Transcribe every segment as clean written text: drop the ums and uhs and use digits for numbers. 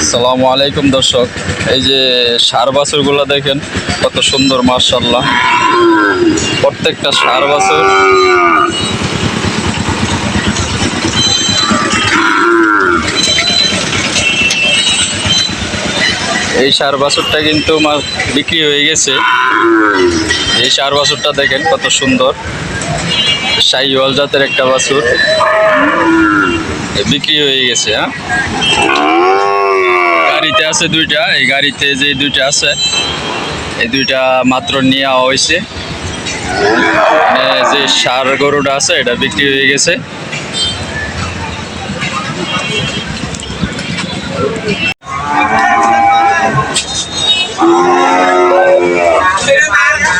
আসসালামু আলাইকুম দর্শক, এই যে ষাঁড় বাছুরগুলো দেখেন কত সুন্দর, মাশাআল্লাহ। প্রত্যেকটা ষাঁড় বাছুর এই ষাঁড় বাছুরটা কিন্তু বিক্রি হয়ে গেছে। এই ষাঁড় বাছুরটা দেখেন কত সুন্দর, শাহিওয়াল জাতের একটা বাছুর বিক্রি হয়ে গেছে। হ্যাঁ, গাড়িতে আছে দুইটা, এই গাড়িতে যে দুইটা আছে এই দুইটা মাত্র নেওয়া হয়েছে। যে ষাঁড় গরুটা আছে এটা বিক্রি হয়ে গেছে।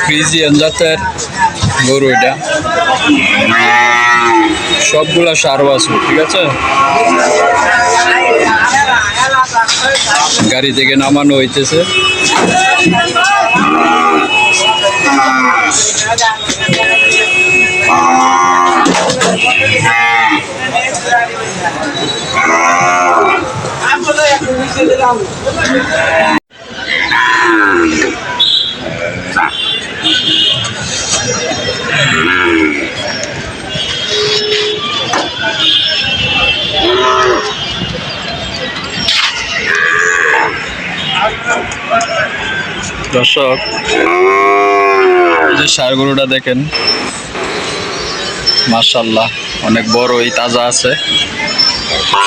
ফ্রিজিয়ান জাতের গরু এটা, সবগুলা ষাঁড় বাছুর, ঠিক আছে। গাড়ি থেকে নামানো হইতেছে। দর্শক, এই যে ষাঁড় গরুটা দেখেন, মাশাআল্লাহ, অনেক বড়ই তাজা আছে,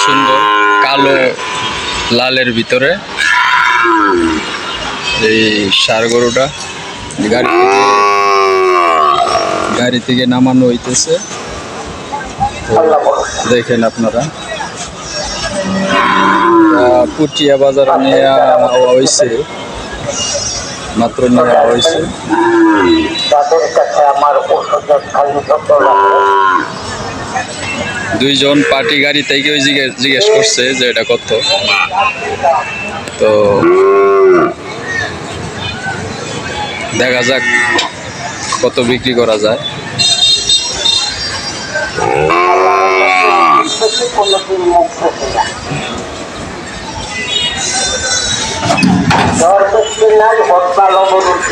সুন্দর কালো লালের ভিতরে। এই ষাঁড় গরুটা গাড়ি থেকে নামানো হইতেছে, দেখেন আপনারা। পুটিয়া বাজারে নেওয়া হয়েছে, মাত্র নেওয়া হয়েছে। দুইজন পার্টি গাড়ি থেকে জিজ্ঞেস করছে যে এটা কত, তো দেখা যাক কত বিক্রি করা যায়। নাই,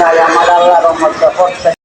নাই, আমার আল্লাহর রহমতে